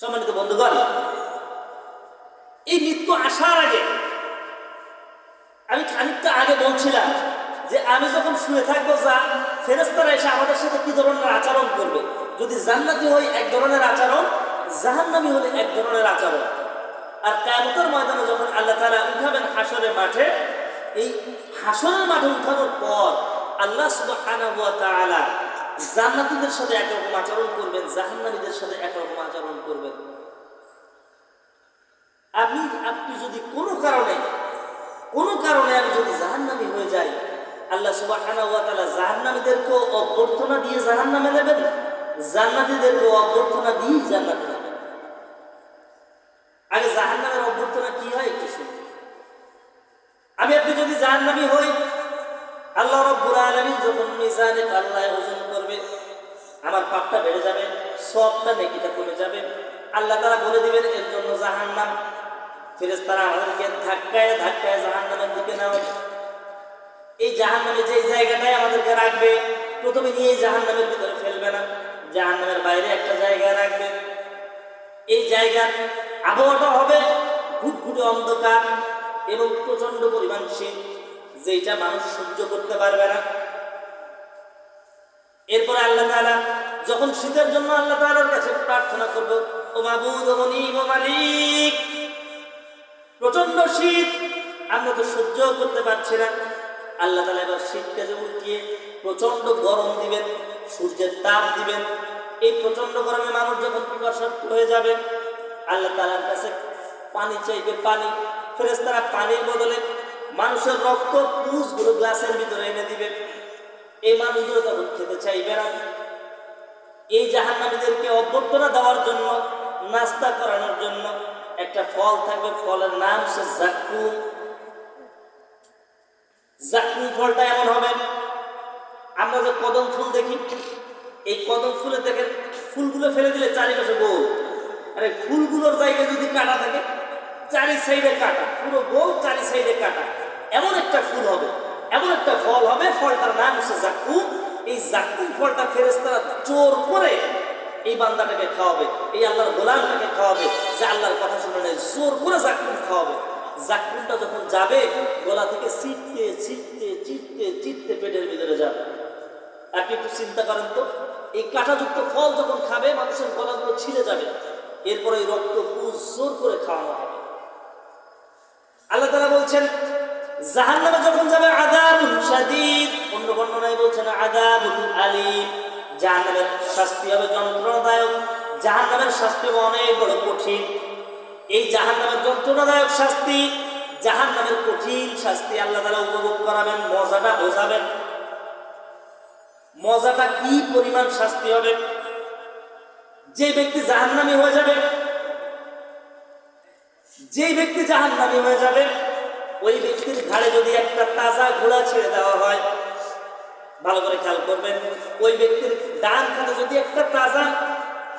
সম্মানিত বন্ধুগণ, এই মৃত্যু আসার আগে আমি খানিকটা আগে বলছিলাম যে আমি যখন শুয়ে থাকবো যা ফেরেশতারা এসে আমাদের সাথে কি ধরনের আচরণ করবে। যদি জান্নাতি হই এক ধরনের আচরণ, জাহান্নামী হলে এক ধরনের আচরণ। আর কিয়ামতের ময়দানে যখন আল্লাহ তাআলা উঠাবেন হাসরের মাঠে, এই হাসরের মাঠে উঠানোর পর আল্লাহ সুবহানাহু ওয়া তাআলা জান্নাতীদের সাথে একরকম আচরণ করবেন, জাহান্নামীদের সাথে একরকম আচরণ করবেন। আপনি যদি কোনো কারণে আমি যদি জাহান্নামী হয়ে যাই, আল্লাহ সুবহানাহু ওয়া তাআলা জাহান্নামীদেরকেও অভ্যর্থনা দিয়ে জাহান্নামে নেবেন, জান্নাতীদেরকেও অভ্যর্থনা দিয়ে জান্নাতে নেবেন। আগে জাহান্নামের অভ্যর্থনা কি হয় একটু শুনুন। আপনি যদি জাহান্নামী হই, আল্লাহ রাব্বুল আলামিন যখন মিজানে পাল্লায় ওজন করবে, আমার পাপটা বেড়ে যাবে, সওয়াবটা নেকিটা কমে যাবে। আল্লাহ তাআলা বলে দিবেন এর জন্য জাহান্নাম। ফেরেশতারা আমাদেরকে ধাক্কায় জাহান্নামের দিকে নেওয়া। এই জাহান্নামে যে জায়গাটায় আমাদেরকে রাখবে, প্রথমে নিয়ে জাহান্নামের ভিতরে ফেলবে না, জাহান্নামের বাইরে একটা জায়গায় রাখবে। এই জায়গার আবহাওয়াটা হবে ঘুটঘুটে অন্ধকার এবং প্রচন্ড পরিমাণ শীত, যেটা মানুষ সহ্য করতে পারবে না। এরপরে আল্লাহ তাআলা যখন শীতের জন্য আল্লাহ তাআলার কাছে প্রার্থনা করব, ও মাবুদ ও মুনিব ও মালিক, প্রচন্ড শীত আমরা তো সহ্য করতে পারছি না। আল্লাহ তাআলা এবার শীতকে যে উঠিয়ে প্রচন্ড গরম দিবেন, সূর্যের তাপ দিবেন। এই প্রচন্ড গরমে মানুষ যখন পিপাসার্ত হয়ে যাবে, আল্লাহ তাআলার কাছে পানি চাইবে, পানি। ফেরেশতারা পানির বদলে মানুষের রক্ত পুষগুলো গ্লাসের ভিতরে এনে দিবে। এই মানুষগুলো তখন খেতে চাইবে না। এই জাহান্নামীদেরকে অভ্যর্থনা দেওয়ার জন্য, নাস্তা করানোর জন্য একটা ফল থাকবে, ফলের নাম হচ্ছে জাক্কুম। জাক্কুম ফলটা এমন হবে, আমরা যে কদম ফুল দেখি, এই কদম ফুলে দেখেন ফুলগুলো ফেলে দিলে চারিপাশে গোল, আর এই ফুলগুলোর জায়গায় যদি কাটা থাকে, চারি সাইডে কাটা, পুরো গোল, চারি সাইডে কাটা, এমন একটা ফুল হবে, এমন একটা ফল হবে। ফলটার নাম হচ্ছে জাক্কুম। এই জাক্কুম ফলটা ফেরেশতারা জোর করে এই বান্দাটাকে খাওয়াবে, এই আল্লাহর গোলামটাকে খাওয়াবে, যে আল্লাহর কথা শুনে নেয়, জোর করে জাক্কুম খাওয়াবে। জাক্কুমটা যখন যাবে, গলা থেকে ছিটতে ছিটতে চিটতে চিটতে পেটের ভিতরে যাবে। আপনি একটু চিন্তা করেন তো, এই কাঁটাযুক্ত ফল যখন খাবে, মানুষের গলাগুলো ছিঁড়ে যাবে। এরপরে এই রক্ত পুষ জোর করে খাওয়ানো হবে। আল্লাহ তাআলা বলছেন জাহান্নামে যখন যাবে আযাবুন শাদীদ, অন্য বর্ণনায় বলছেন আযাবুল আলীম, জাহান্নামের শাস্তি হবে যন্ত্রণাদায়ক, জাহান্নামের শাস্তি হবে অনেক বড় কঠিন। এই জাহান্নামের যন্ত্রণাদায়ক শাস্তি, জাহান্নামের কঠিন শাস্তি আল্লাহ তাআলা উপভোগ করাবেন, মজাটা বোঝাবেন। মজাটা কি পরিমাণ শাস্তি হবে। যে ব্যক্তি জাহান্নামী হয়ে যাবে, ওই ব্যক্তির ঘাড়ে যদি একটা তাজা ঘোড়া ছেড়ে দেওয়া হয়, ভালো করে খেয়াল করবেন, ওই ব্যক্তির ডান হাতে যদি একটা তাজা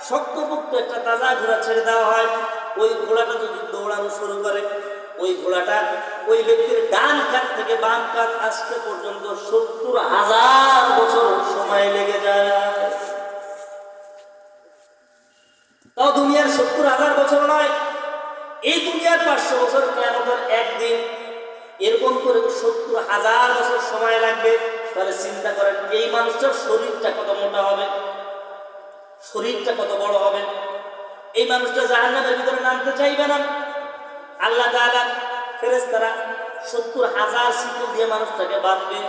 শক্তপোক্ত একটা তাজা ঘোড়া ছেড়ে দেওয়া হয়, ওই ঘোড়াটা যদি দৌড়ানো শুরু করে, ওই ঘোড়াটা ওই ব্যক্তির ডান কাঁধ থেকে বাম কাঁধ আসতে পর্যন্ত ৭০,০০০ বছর সময় লেগে যায়। তাও দুনিয়ার ৭০,০০০ বছর নয়, এই দুনিয়ার ৫০০ বছর, কিয়ামতের একদিন, এরকম করে ৭০,০০০ বছর সময় লাগবে। তাহলে চিন্তা করেন এই মানুষটার শরীরটা কত মোটা হবে, শরীরটা কত বড় হবে। এই মানুষটা জাহান্নামের ভিতরে নামতে চাইবে না। আল্লাহ তাআলা ফেরেশতারা ৭০,০০০ শিকল দিয়ে মানুষটাকে বাঁধবে।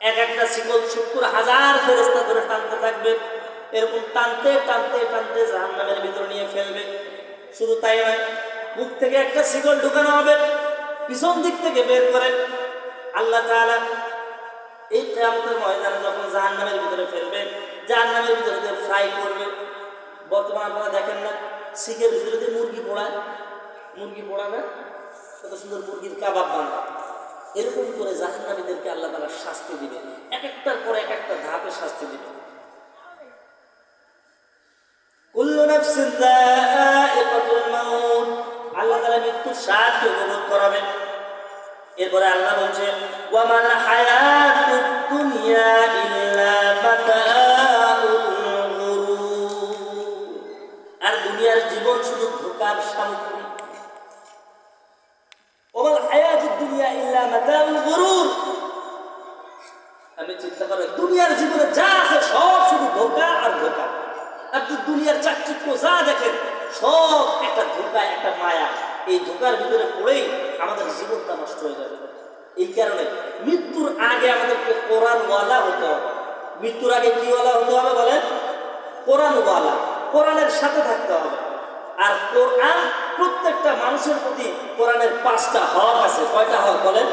এক একটা শিকল ৭০,০০০ ফেরেশতা ধরে টানতে থাকবে। এরকম টানতে টানতে টানতে জাহান্নামের ভিতরে নিয়ে ফেলবে। শুধু তাই নয়, মুখ থেকে একটা শিকল ঢুকানো হবে, পিছন দিক থেকে বের করে আল্লাহ তাআলা এই কিয়ামতের ময়দানে যখন জাহান্নামের ভিতরে ফেলবে, জাহান্নামের ভিতরে দিয়ে ফ্রাই করবে। বর্তমানে আপনারা দেখেন না, শিকের ভিতরে দিয়ে মুরগি পোড়ায় না, কত সুন্দর মুরগির কাবাব বানায়। এরকম করে জাহান্নামীদেরকে আল্লাহ তাআলা শাস্তি দিবে, এক একটার পরে এক একটা ধাপে শাস্তি দিবে। কুল্লু নাফসিন যায়িকাতুল মাউত, আল্লাহ তাআলা মৃত্যুর স্বাদ উপভোগ করাবেন। এরপরে আল্লাহ বলছেন ওয়া মাল হায়াতুদ দুনিয়া ইল্লা মাতাউল গুরুর, আর দুনিয়ার জীবন শুধু ধোঁকার সামগ্রী। ওমাল হায়াতুদ দুনিয়া ইল্লা মাতাউল গুরুর। আমি চিন্তা করি দুনিয়ার জীবনে যা আছে সব শুধু ধোঁকা আর ধোঁকা। আপনি দুনিয়ার চাকচিক্য যা দেখেন সব একটা ধোঁকা, একটা মায়া। এই ধোঁকার ভিতরে পড়েই আমাদের জীবনটা নষ্ট হয়ে যাবে। এই কারণে মৃত্যুর আগে আমাদেরকে কোরআনওয়ালা হতে হবে। মৃত্যুর আগে কিওয়ালা হতে হবে বলেন? কোরআনওয়ালা। কোরআনের সাথে থাকতে হবে। আর কোরআন প্রত্যেকটা মানুষের প্রতি কোরআনের 5টা হক আছে। কয়টা হক বলেন?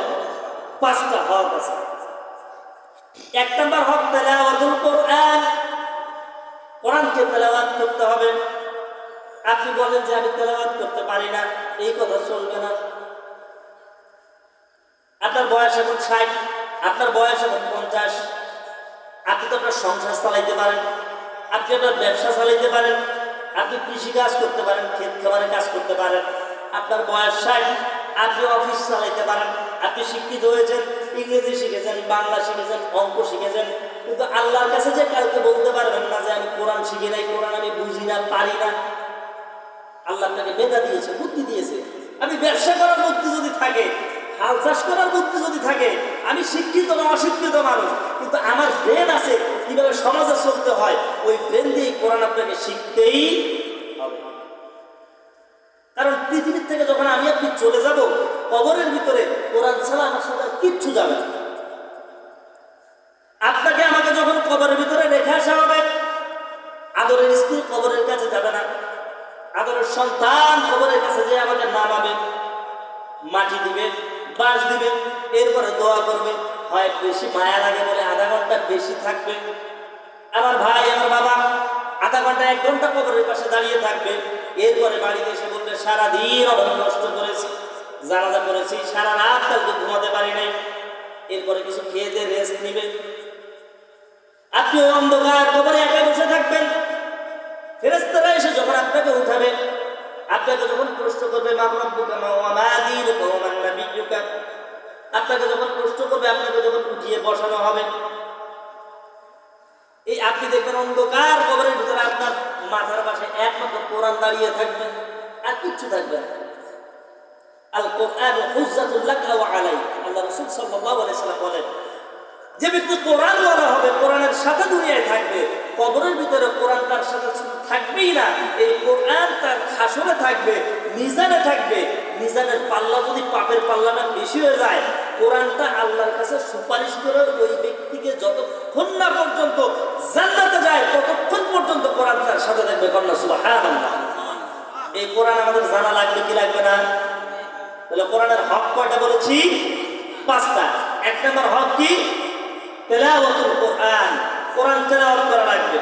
5টা হক আছে। 1 নম্বর হক তেলাওয়াতুল কোরআন। কোরআনকে তেলাওয়াত করতে হবে। আপনি বলেন যে আমি তেলাওয়াত করতে পারি না, এই কথা চলবে না। আপনার বয়স এখন 60, আপনার বয়স এখন 50। আপনি তো আপনার সংসার চালাইতে পারেন, আপনি আপনার ব্যবসা চালাইতে পারেন, আপনি কৃষি কাজ করতে পারেন, ক্ষেত খামারে কাজ করতে পারেন। আপনার বয়স 60, আপনি অফিস চালাইতে পারেন, আপনি শিক্ষিত হয়েছেন, ইংরেজি শিখেছেন, বাংলা শিখেছেন, অঙ্ক শিখেছেন। কিন্তু আল্লাহর কাছে যে কালকে বলতে পারবেন না যে আমি কোরআন শিখি নাই, কোরআন আমি বুঝি না, পারি না। আল্লাহ আপনাকে মেধা দিয়েছে, বুদ্ধি দিয়েছে। আমি ব্যবসা করার বুদ্ধি যদি থাকে, হাল চাষ করার বুদ্ধি যদি থাকে, আমি শিক্ষিত না অশিক্ষিত মানুষ, কিন্তু আমার ব্রেন আছে কিভাবে সমাজে চলতে হয়, ওই ব্রেন দিয়ে কোরআন আপনাকে শিখতেই হবে। কারণ পৃথিবীর থেকে যখন আমি আপনি চলে যাব, কবরের ভিতরে কোরআন ছাড়া আমার সাথে কিচ্ছু যাবে না। আপনাকে আমাকে যখন কবরের ভিতরে রেখে আসা হবে, আদরের স্ত্রী কবরের কাছে যাবে না, আদরের সন্তান কবরের কাছে যে আমাকে নামাবে, মাটি দিবে, বাঁশ দিবে, এরপরে দোয়া করবে। হয় বেশি মায়া লাগে বলে আধা ঘন্টা বেশি থাকবে। আমার ভাই, আমার বাবা আধা ঘন্টা 1 ঘন্টা কবরের পাশে দাঁড়িয়ে থাকবে। এরপরে বাড়িতে এসে বলবে সারাদিন অনেক কষ্ট করেছি, জানাজা করেছি, সারা রাত কালকে ঘুমাতে পারি নাই। এরপরে কিছু খেয়ে দিয়ে রেস্ট নিবে। আপনি ওই অন্ধকার কবরে একা বসে থাকবেন। ফেরেশতারা এসে যখন আপনাকে উঠাবে, আপনাকে যখন প্রশ্ন করবে মা রাব্বুকা মা দীনুকা ওয়া মান নাবিয়্যুকা, আপনাকে যখন প্রশ্ন করবে, আপনাকে যখন উঠিয়ে বসানো হবে, এই আপনি দেখবেন অন্ধকার কবরের ভিতরে আপনার মাথার পাশে একমাত্র কোরআন দাঁড়িয়ে থাকবে, আর কিচ্ছু থাকবে না। আল কোরআন হুজ্জাতুল লাকা ওয়া আলাইক। আল্লাহ রাসূল সাল্লাল্লাহু আলাইহি ওয়াসাল্লাম বলেন, যে ব্যক্তি কোরআনওয়ালা হবে, কোরআনের সাথে দুনিয়ায় থাকবে, কবরের ভিতরে কোরআন তার সাথে থাকবেই না। এই কোরআন তার হাসরে থাকবে, মিজানে থাকবে। মিজানের পাল্লা যদি পাপের পাল্লাটা বেশি হয়ে যায়, কোরআনটা আল্লাহর কাছে সুপারিশ করে ওই ব্যক্তিকে যতক্ষণ না পর্যন্ত জান্নাতে যায়, ততক্ষণ পর্যন্ত কোরআন তার সাথে থাকবে। কন্যা সুবহানাল্লাহ। এই কোরআন আমাদের জানা লাগবে কি লাগবে না? তাহলে কোরআনের হক কয়টা বলেছি? 5টা। 1 নম্বর হক কি? তেলাওয়াতুল কোরআন। কোরআন তেলাওয়াত করা লাগবে।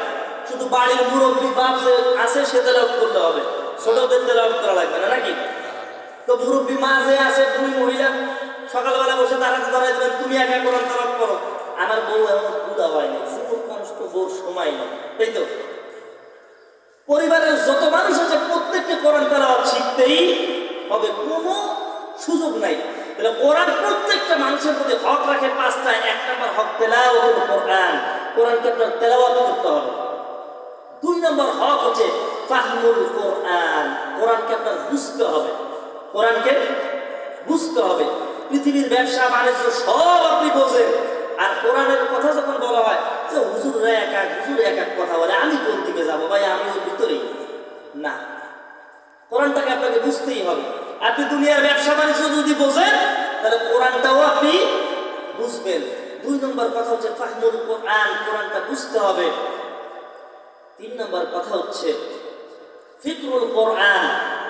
শুধু বাড়ির মুরব্বী বাপ যে আছে সে তেলাওয়াত করলে হবে, ছোটদের তেলাওয়াত করা লাগবে না, নাকি? তো মুরব্বী মা যে আছে, তুমি মহিলা, সকালবেলা বসে দাঁড়াতে দেবেন, তুমি একা কোরআন তেলাওয়াত করো। আমার বউ এমন বুড়া হয়নি, জীবন মানুষ তো বউর সময় নেই, তাই তো? পরিবারের যত মানুষ আছে প্রত্যেককে কোরআন তেলাওয়াত শিখতেই হবে, কোনো সুযোগ নাই। তাহলে কোরআন প্রত্যেকটা মানুষের প্রতি হক রাখে 5টা। 1 নম্বর হক তেলাওয়াতুল কোরআন, কোরআনকে আপনার তেলাওয়াত করতে হবে। 2 নম্বর হক হচ্ছে ফাহমুল কোরআন, কোরআনকে আপনার বুঝতে হবে। কোরআনকে বুঝতে হবে। পৃথিবীর ব্যবসা বাণিজ্য সব আপনি বোঝেন, আর কোরআনের কথা যখন বলা হয় যে হুজুররা হুজুর এক কথা বলে, আমি কোন দিকে যাবো ভাই, আমি ওর ভিতরেই না। কোরআনটাকে আপনাকে বুঝতেই হবে। আপনি দুনিয়ার ব্যবসা বাণিজ্য যদি বোঝেন, তাহলে কোরআনটাও আপনি বুঝবেন। 2 নম্বর কথা হচ্ছে ফাহমুল কোরআন, কোরআনটা বুঝতে হবে। 3 নম্বর কথা হচ্ছে ফিকরুল কোরআন,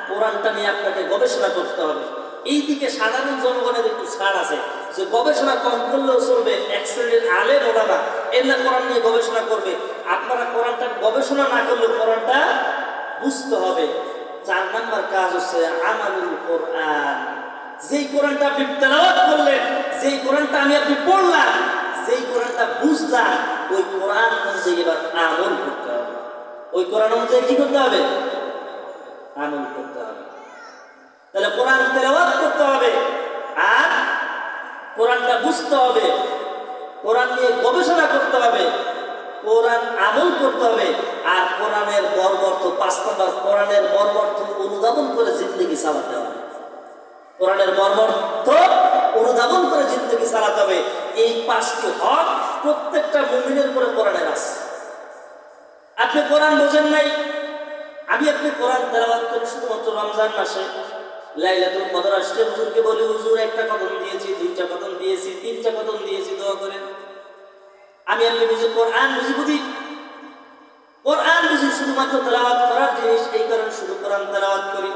কোরআনটা নিয়ে আপনাকে গবেষণা করতে হবে। এই দিকে সাধারণ জনগণের একটু ছাড় আছে, যে গবেষণা কম করলেও চলবে, 1 শ্রেণীর আলেম ওলামা এরা কোরআন নিয়ে গবেষণা করবে। আপনারা কোরআনটা গবেষণা না করলে কোরআনটা বুঝতে হবে। 4 নম্বর কাজ হচ্ছে আমালুল কোরআন, যেই কোরআনটা আপনি তেলাওয়াত করলেন, যেই কোরআনটা আপনি পড়লাম, যেই কোরআনটা বুঝলাম, ওই কোরআন অনুযায়ী এবার আমল করতে হবে। ওই কোরআন অনুযায়ী কি করতে হবে? আমল করতে হবে। তাহলে কোরআন তেলাওয়াত করতে হবে, আর কোরআনটা বুঝতে হবে, কোরআন নিয়ে গবেষণা করতে হবে, কোরআন আমল করতে হবে। আর কোরআনের মর্মর্থ 5 নম্বর, কোরআনের মর্মর্থ অনুধাবন করে জিন্দগি চালাতে হবে। কোরআনের মর্মর্থ অনুধাবন করে জিন্দগি চালাতে হবে। এই 5টি হক প্রত্যেকটা মুমিনের উপরে কোরআনের আছে। আপনি কোরআন বোঝেন নাই, আপনি কোরআন তেলাওয়াত করি শুধুমাত্র রমজান মাসে, লাইলাতুল কদর আসলে হুজুরকে বলি, হুজুর একটা কদম দিয়েছি, 2টা কদম দিয়েছি, 3টা কদম দিয়েছি, দোয়া করেন। আপনি বুঝি কোরআন বুঝি কোরআন বুঝি শুধুমাত্র তেলাওয়াত করার জিনিস, এই কারণে শুধু কোরআন তেলাওয়াত করি।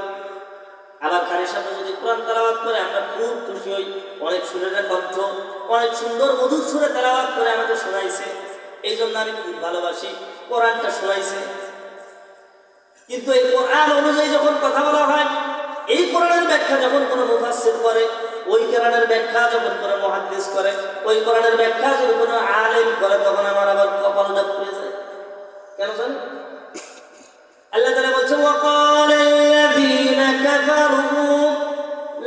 আবার কারের সাথে যদি কোরআন তেলাওয়াত করে আমরা খুব খুশি হই। অনেক সুরের কণ্ঠ, অনেক সুন্দর মধুর সুরে তেলাওয়াত করে আমাকে শোনাইছে, এই জন্য আমি খুব ভালোবাসি, কোরআনটা শোনাইছে। কিন্তু এই কোরআন অনুযায়ী যখন কথা বলা হয়, এই কোরআনের ব্যাখ্যা যখন কোনো মুফাসসির করে, ওই কোরআনের ব্যাখ্যা যখন কোনো মুহাদ্দিস করে, ওই কোরআনের ব্যাখ্যা যখন কোনো আলেম করে, তখন আমার আবার কপালটা পুড়ে যায়। কেন জানেন? আল্লাহ তাআলা বলছেন, وَقَالَ الَّذِينَ كَفَرُوا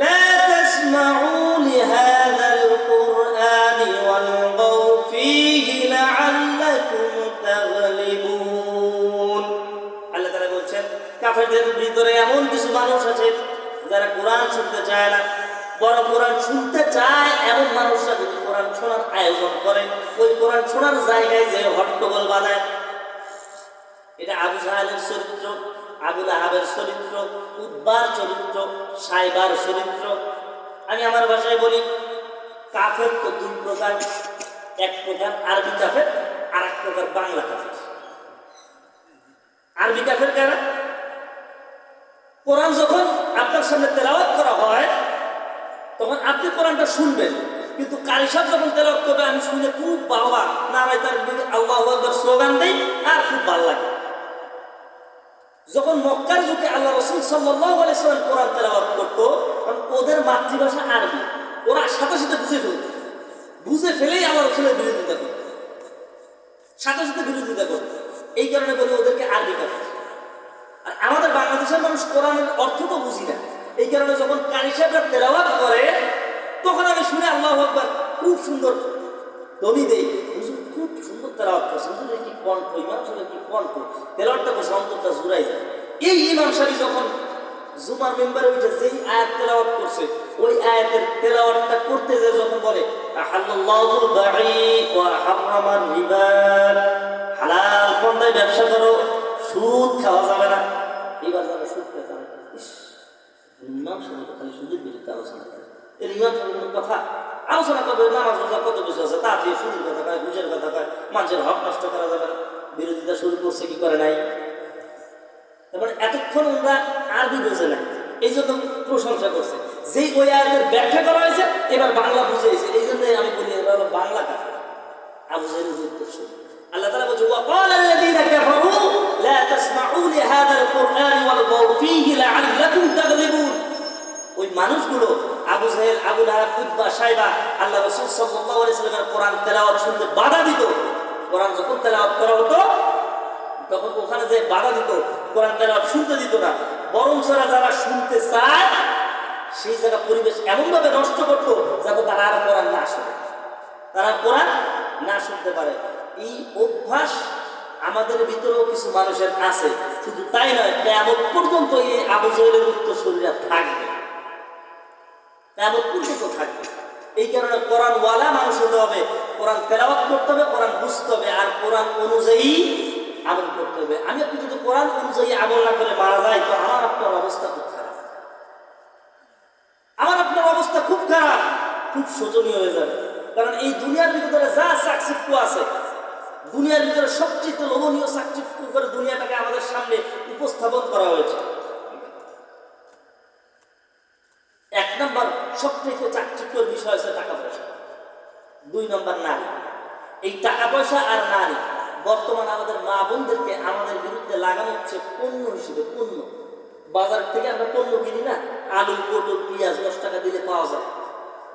لَا تَسْمَعُوا لِهَذَا الْقُرْآنِ وَالْغَوْا فِيهِ لَعَلَّكُمْ تَغْلِبُونَ। আল্লাহ তাআলা বলছেন, কাফেরদের ভিতরে এমন কিছু মানুষ আছে যারা কোরআন শুনতে চায় না, বরং কোরআন শুনতে চায় এমন মানুষরা যদি কোরআন শোনার আয়োজন করে, ওই কোরআন শোনার জায়গায় যে হট্টগোল বাঁধায়। এটা আবু জাহেলের চরিত্র, আবু লাহাবের চরিত্র, উতবার চরিত্র, সাইবার চরিত্র। আমি আমার ভাষায় বলি, কাফের তো 2 প্রকার, এক প্রকার আরবি কাফের, আর এক প্রকার বাংলা কাফের। আরবি কাফের কারা? কোরআন যখন আপনার সামনে তেলাওয়াত করা হয়, তখন আপনি কোরআনটা শুনবেন, কিন্তু কারি সাহেব যখন তেলাওয়াত করবে, আমি শুনে খুব বাবা নারায় তার আল্লাহু আকবার স্লোগান দেই, আর খুব ভালো লাগে। যখন মক্কার যুগে আল্লাহ রাসূল সাল্লাল্লাহু আলাইহি ওয়াসাল্লাম কোরআন তেলাওয়াত করতো, কারণ ওদের মাতৃভাষা আরবি, ওরা সাথে সাথে বুঝে ফেলেই আল্লাহ রাসূলের বিরোধিতা করত, সাথে সাথে বিরোধিতা করত। এই কারণে বলি ওদেরকে আরবি কাফের। আর আমাদের বাংলাদেশের মানুষ কোরআনের অর্থ তো বুঝি না, এই কারণে যখন কারি সাহেবরা তেলাওয়াত করে, তখন আমি শুনে আল্লাহু আকবার খুব সুন্দর ধ্বনি দেই, হুজুর খুব সুন্দর তেলাওয়াত করছে, হুজুর কি কণ্ঠ, ইমাম সাহেব কি কণ্ঠ, তেলাওয়াতটা করছে, অন্তরটা জুড়াই যায়। এই ইমাম সাহেব যখন জুমার মেম্বারে উঠে যেই আয়াত তেলাওয়াত করছে, ওই আয়াতের তেলাওয়াতটা করতে যে যখন বলে আহাল্লাহুল বাঈ ওয়া হারামার রিবা, হালাল পন্থায় ব্যবসা করো, সুদ খাওয়া যাবে না, এবার যারা সুদ খেতে হবে, ইমাম সাহেব খালি সুদের বিরুদ্ধে আলোচনা করে। এর ইমাম সাহেবের কথা আলোচনা করবে, নামাজ রোজা কত কিছু আছে, তা দিয়ে সুদের কথা কয়, ঘুষের কথা কয়, মানুষের হক নষ্ট করা যাবে না, বিরোধিতা শুরু করছে কি করে নাই। তারপরে এতক্ষণ ওরা আরবি বোঝে না, এই জন্য প্রশংসা করছে। যেই ওই আয়াতের ব্যাখ্যা করা হয়েছে, এবার বাংলা বুঝেছে, এই জন্য আমি বলি এবার হলো বাংলা কাফের। আবু জাহেল উদ্দেশ্য আল্লাহ তাআলা বলছে, وَقَالَ الَّذِينَ كَفَرُوا لَا تَسْمَعُوا لِهَذَا الْقُرْآنِ وَالْغَوْا فِيهِ لَعَلَّكُمْ تَغْلِبُونَ। ওই মানুষগুলো আবু জাহেল, আবু লাহাব, উতবা, সাইবা আল্লাহ রাসূল সাল্লাল্লাহু আলাইহি ওয়াসাল্লামের কোরআন তেলাওয়াত শুনতে বাধা দিত। কোরআন যখন তেলাওয়াত করা হতো, তখন ওখানে যে বাধা দিত, কোরআন তেলাওয়াত শুনতে দিত না, বরং যারা শুনতে চায় সেই জায়গা পরিবেশ এমনভাবে নষ্ট করতো যাতে তারা আর কোরআন না শোনে, তারা কোরআন না শুনতে পারে। এই অভ্যাস আমাদের ভিতরেও কিছু মানুষের আছে। শুধু তাই নয়, কিয়ামত পর্যন্ত এই আবু জাহেলের উত্তরসূরিরা থাকবে, কিয়ামত পর্যন্ত থাকবে। এই কারণে কোরআন ওয়ালা মানুষ হতে হবে, কোরআন তেলাওয়াত করতে হবে, কোরআন বুঝতে হবে, আর কোরআন অনুযায়ী আমল করতে হবে। আপনি যদি কোরআন অনুযায়ী আমল না করে মারা যায়, তো আমার আপনার অবস্থা খুব খারাপ, আমার আপনার অবস্থা খুব খারাপ, খুব শোচনীয় হয়ে যাবে। কারণ এই দুনিয়ার ভিতরে যা চাকচিক্য আছে, দুনিয়ার ভিতরে সবচেয়ে লোভনীয় চাকচিক্য করে দুনিয়াটাকে আমাদের সামনে উপস্থাপন করা হয়েছে। 1 নম্বর সবচেয়ে চাকচিক্যের বিষয় হচ্ছে টাকা পয়সা, 2 নম্বর নারী। এই টাকা পয়সা আর নারী বর্তমানে আমাদের মা বোনদেরকে আমাদের বিরুদ্ধে লাগানো হচ্ছে পণ্য হিসেবে। পণ্য, বাজার থেকে আমরা পণ্য কিনি না, আলু, পটল, পেঁয়াজ 10 টাকা দিলে পাওয়া যায়।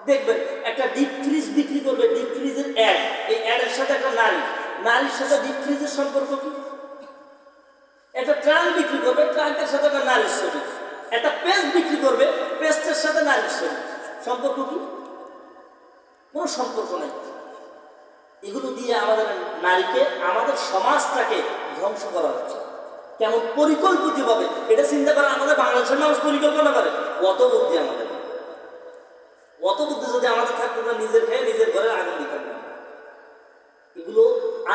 দেখবেন একটা ডিপ ফ্রিজ বিক্রি করবে, ডিপ ফ্রিজের অ্যাড, এই অ্যাডের সাথে একটা নারীর সাথে ডিপ ফ্রিজের সম্পর্ক কি? একটা ট্রাঙ্ক বিক্রি করবে, ট্রাঙ্কের সাথে একটা নারীর ছবি। একটা পেস্ট বিক্রি করবে, পেস্টের সাথে নারীর ছবি। সম্পর্ক কি? কোনো সম্পর্ক নেই। এগুলো দিয়ে আমাদের নারীকে, আমাদের সমাজটাকে ধ্বংস করা হচ্ছে। কেমন পরিকল্পিতভাবে এটা চিন্তা করে আমাদের বাংলাদেশের মানুষ পরিকল্পনা করে। অত বুদ্ধি আমাদের, অত বুদ্ধি যদি আমাদের থাকতো না নিজের খেয়ে নিজের ঘরে আগুন দিতাম না। এগুলো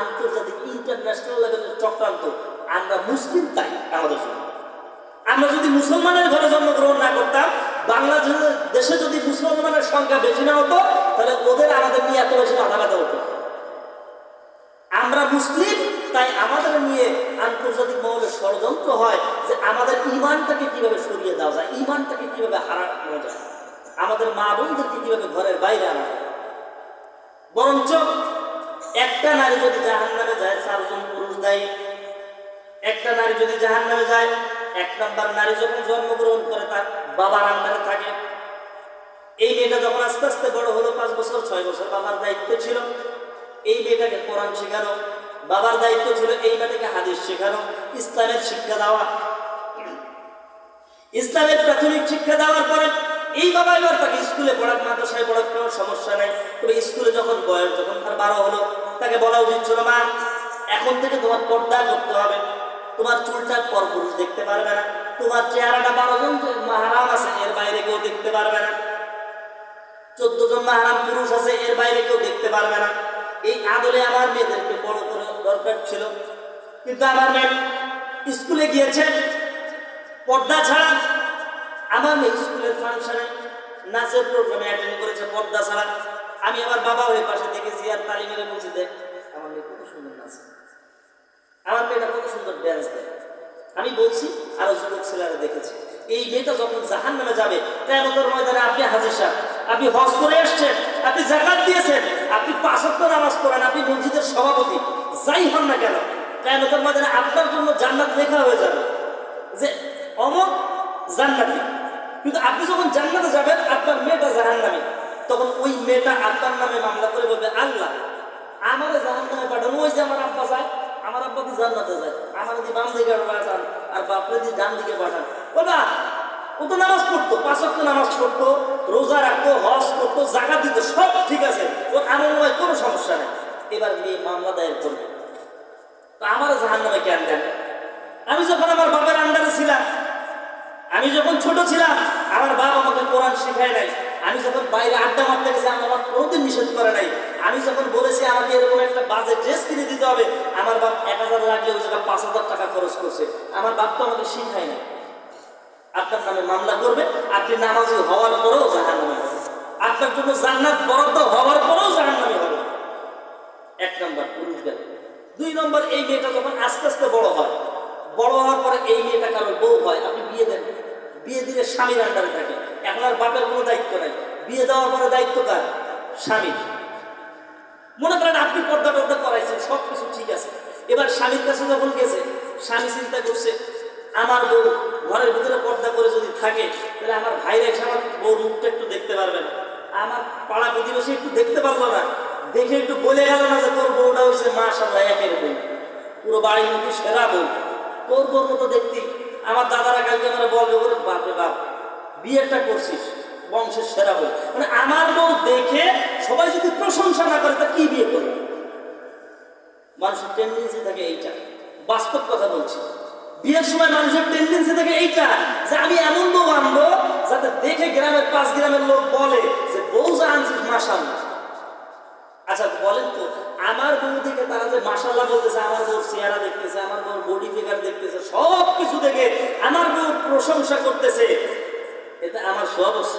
আন্তর্জাতিক ইন্টারন্যাশনাল লেভেলের চক্রান্ত। আমরা মুসলিম তাই আমাদের জন্য। আমরা যদি মুসলমানের ঘরে জন্মগ্রহণ না করতাম, বাংলাদেশে যদি মুসলমানের সংখ্যা বেশি না হতো, তাহলে ওদের আমাদের নিয়ে এত বেশি মাথা ব্যথা হতো। আমরা মুসলিম তাই আমাদের নিয়ে আন্তর্জাতিক মহলে ষড়যন্ত্র হয় যে আমাদের ইমানটাকে কিভাবে সরিয়ে দেওয়া যায়, ইমানটাকে কিভাবে হারানো যায়, আমাদের মা বোনদেরকে কিভাবে ঘরের বাইরে আনা যায়। বরঞ্চ একটা নারী যদি জাহান্নামে যায় 4 জন পুরুষ দায়ী। একটা নারী যদি জাহান্নামে যায়, 1 নম্বর নারী যখন জন্মগ্রহণ করে তার বাবার আন্ডারে থাকে। এই মেয়েটা যখন আস্তে আস্তে বড় হলো, 5 বছর 6 বছর বাবার দায়িত্ব ছিল এই মেয়েটাকে কোরআন শেখানো, বাবার দায়িত্ব ছিল এই মেয়েটাকে হাদিস শেখানো, ইসলামের শিক্ষা দেওয়া। ইসলামের প্রাথমিক শিক্ষা দেওয়ার পরে এই বাবা এবার তাকে স্কুলে পড়াক, মাদ্রাসায় পড়াক, কোনো সমস্যা নেই। তবে স্কুলে যখন বয়স যখন তার 12 হলো, তাকে বলা উচিত ছিল, মা এখন থেকে তোমার পর্দা করতে হবে, তোমার চুলটা পরপুরুষ দেখতে পারবে না, তোমার চেহারাটা 12 জন মাহারাম আছে এর বাইরে কেউ দেখতে পারবে না, 14 জন মাহারাম পুরুষ আছে এর বাইরে কেউ দেখতে পারবে না। এই আদলে আমার মেয়েদেরকে বড় করে দরকার ছিল। কিন্তু আমার মেয়ে স্কুলে গিয়েছে পর্দা ছাড়া। আমার মেয়ে স্কুলের ফাংশনে নাচের প্রোগ্রামে অ্যাটেন্ড করেছে পর্দা ছাড়া। আমি আমার বাবা হয়ে পাশে দেখেছি আর তালি মেরে বলছি, দেখ আমার মেয়ে কত সুন্দর নাচে, আমার মেয়েটা কত সুন্দর ড্যান্স দেয়। আমি বলছি আরো যুবক ছেলেরা দেখেছি। এই মেয়েটা যখন জাহান্নামে যাবে, কিয়ামতের ময়দানে আপনি হাজী সাহেব, আপনি হজ করে এসছেন, আপনি যাকাত দিয়েছেন, আপনি 5 ওয়াক্ত নামাজ পড়েন, আপনি মসজিদের সভাপতি, যাই হন না কেন, কিয়ামতের ময়দানে আপনার জন্য জান্নাত লেখা হয়ে যাবে যে অমুক জান্নাতি। কিন্তু আপনি যখন জান্নাতে যাবেন, আপনার মেয়েটা জাহান্নামে, তখন ওই মেয়েটা আপনার নামে মামলা করে বলবে, আল্লাহ আমারে জাহান্নামে পাঠানো, ওই যে আমার আব্বা যায়, আমার আব্বা কি জান্নাতে যায়, আমার যদি বাম দিকে পাঠান আর বাপরে যদি ডান দিকে পাঠান। বলবা ও তো নামাজ পড়তো, 5 ওয়াক্ত নামাজ পড়তো, রোজা রাখতো, হজ করতো, যাকাত দিত, সব ঠিক আছে, ওর আমলময় কোনো সমস্যা নেই। এবার মেয়ে মামলা দায়ের করবে, তো আমার জাহান্নামে কেন দেন? আমি যখন আমার বাবার আন্ডারে ছিলাম, আমি যখন ছোট ছিলাম, আমার বাবা আমাকে কোরআন শেখায় নাই। আমি যখন বাইরে আড্ডা মারতে গেছি, আমার কোনোদিন নিষেধ করে নাই। আমি যখন বলেছি আমাকে এরকম একটা বাজে ড্রেস কিনে দিতে হবে, আমার বাপ 1000 লাগলে ওই জায়গায় 5000 টাকা খরচ করছে। আমার বাপ তো আমাকে শিখায় নাই। আপনার নামে মামলা করবে, আপনি নামাজি হওয়ার পরেও জাহান্নামে হবে, আপনার জন্য জান্নাত বরাদ্দ হওয়ার পরেও জাহান্নামে হবে। 1 নম্বর পুরুষ গেল। 2 নম্বর, এই মেয়েটা যখন আস্তে আস্তে বড় হয়, বড় হওয়ার পরে এই মেয়েটা কারোর বউ হয়, আপনি বিয়ে দেন, বিয়ে দিলে স্বামীর আন্ডারে থাকে, এখন আর বাপের কোনো দায়িত্ব নাই। বিয়ে দেওয়ার পরে দায়িত্ব কার? স্বামী। মনে করেন আপনি পর্দা টর্দা করাইছেন, সব কিছু ঠিক আছে। এবার স্বামীর কাছে যখন গেছে, স্বামী চিন্তা করছে, আমার বউ ঘরের ভিতরে পর্দা করে যদি থাকে, তাহলে আমার ভাইরা এসে আমার বউর মুখটা একটু দেখতে পারবে না, আমার পাড়া প্রতিবেশী একটু দেখতে পারলো না, দেখে একটু বলে গেল না যে তোর বউটা হয়েছে মাশাআল্লাহ একের বউ, পুরো বাড়ির মধ্যে সেরা বউ, তোর বউর মতো দেখতি। আমার দাদারা কালকে আমরা বলবে, ওরে বাপরে বাপ বিয়েটা করছিস, বংশের সেরা বউ। মানে আমার বউ দেখে সবাই যদি প্রশংসা না করে, তা কি বিয়ে করবে? মানুষের টেন্ডেন্সি থাকে এইটা, বাস্তব কথা বলছি। বিয়ের সময় মানুষের টেন্ডেন্সি থাকে এইটা যে আমি এমন বউ আনবো যাতে দেখে গ্রামের 5 গ্রামের লোক বলে যে বউ যা আনছিস মাশাআল্লাহ। আচ্ছা বলেন তো, আমার বউ দেখে তারা যে মাশাআল্লাহ বলতেছে, আমার বউর চেহারা দেখতেছে, আমার বউর বডি ফিগার দেখতেছে, সব কিছু দেখে আমার বউর প্রশংসা করতেছে, এটা আমার স্বভাবস্য।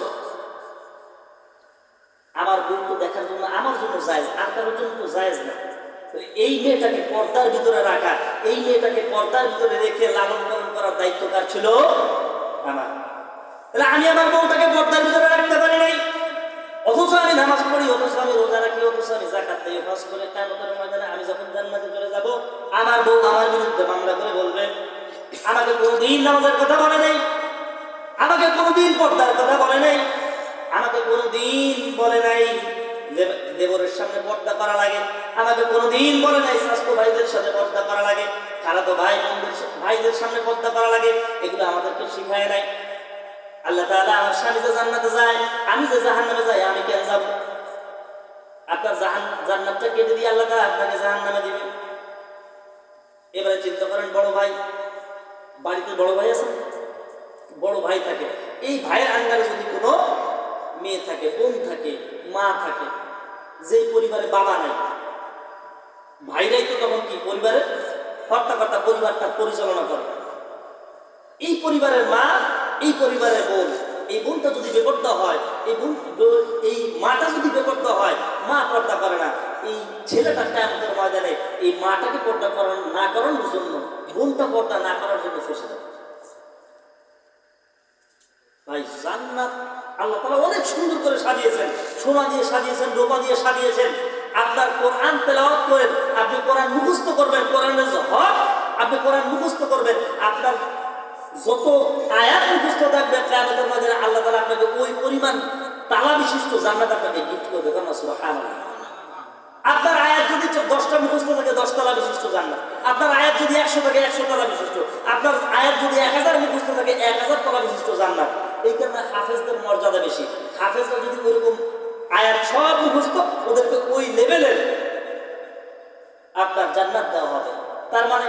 আমার বউ তো দেখার জন্য আমার জন্য জায়েজ, আর কারোর জন্য তো জায়েজ না। এই মেয়েটাকে পর্দার ভিতরে রাখা, এই মেয়েটাকে পর্দার ভিতরে রেখে লালন পালন করার দায়িত্ব কার ছিল? আমার। তাহলে আমি আমার বউটাকে পর্দার ভিতরে রাখতে পারি নাই, অথচ আমি নামাজ পড়ি, অথচ আমি রোজা রাখি, অথচ আমি যাকাত দেই, হজ করে কিয়ামতের ময়দানে আমি যখন জান্নাতে চলে যাব, আমার বউ আমার বিরুদ্ধে মামলা করে বলবে, আমাকে কোনোদিন নামাজের কথা বলে নাই, আমাকে কোনোদিন পর্দার কথা বলে নাই, আমাকে কোনোদিন বলে নাই যে দেবরের সামনে পর্দা করা লাগে, আমাকে কোনোদিন বলে নাই স্বাস্থ্য ভাইদের সাথে পর্দা করা লাগে, খালাতো ভাই বোনদের ভাইদের সামনে পর্দা করা লাগে, এগুলো আমাদেরকে শিখায় নাই। আল্লাহ তাআলা আমার স্বামী যে জান্নাতে যায়, আমি যে জাহান্নামে যাই, আমি কেন যাব? আপনার জান্নাতটা কেটে দিয়ে আল্লাহ তাআলা আপনাকে জাহান্নামে দিবেন। এবারে চিন্তা করেন, বড় ভাই, বাড়িতে বড় ভাই আছে, বড় ভাই থাকে, এই ভাইয়ের আন্ডারে যদি কোনো মেয়ে থাকে, বোন থাকে, মা থাকে, যে পরিবারে বাবা নাই, ভাইরাই তো তখন কি পরিবারের কর্তা পরিবারটা পরিচালনা করে। এই পরিবারের মা, এই পরিবারের বোন, এই বোনটা যদি বেপর্দা হয়, এই মাটা যদি বেপর্দা হয়, মা পর্দা করে না, এই ছেলেটা কিয়ামতের ময়দানে এই মাটাকে পর্দা না করানোর জন্য, বোনটা পর্দা না করার জন্য ফেসে যাবে। ভাই জান্নাত আল্লাহ তাআলা অনেক সুন্দর করে সাজিয়েছেন, সোনা দিয়ে সাজিয়েছেন, রূপা দিয়ে সাজিয়েছেন। আপনার কোরআন তেলাওয়াত করেন, আপনি কোরআন মুখস্থ করবেন, কোরআনের হক আপনি কোরআন মুখস্থ করবেন, আপনার যত আয়াত মুখস্থ থাকবে কিয়ামতের ময়দানে আল্লাহ তাআলা আপনাকে ওই পরিমাণ তালা বিশিষ্ট জান্নাত আপনাকে গিফট করবে। সুবহানাল্লাহ। আপনার আয়াত যদি 10টা মুখস্থ থাকে 10 তালা বিশিষ্ট জান্নাত, আপনার আয়াত যদি 100 থাকে 100 তালা বিশিষ্ট, আপনার আয়াত যদি 1000 মুখস্থ থাকে 1000 তালা বিশিষ্ট জান্নাত। এই কারণে হাফেজদের মর্যাদা বেশি। হাফেজরা যদি ওইরকম আয়াত সব মুখস্থ, ওদেরকে ওই লেভেলের আপনার জান্নাত দেওয়া হবে। তার মানে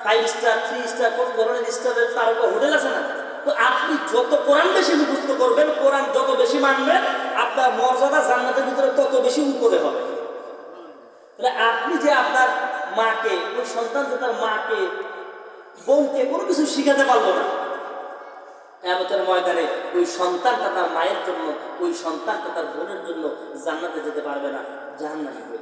5 স্টার 3 স্টার কোন ধরনের স্টারের তারকা হোটেল আছে না? তো আপনি যত কোরআন বেশি মুখস্থ করবেন, কোরআন যত বেশি মানবেন, আপনার মর্যাদা জান্নাতের ভিতরে তত বেশি উপরে হবে। তাহলে আপনি যে আপনার মাকে, ওই সন্তান যে তার মাকে, বোনকে কোনো কিছু শিখাতে পারলো না, কিয়ামতের ময়দানে ওই সন্তানটা তার মায়ের জন্য, ওই সন্তানটা তার বোনের জন্য জান্নাতে যেতে পারবে না, জাহান্নামে যাবে।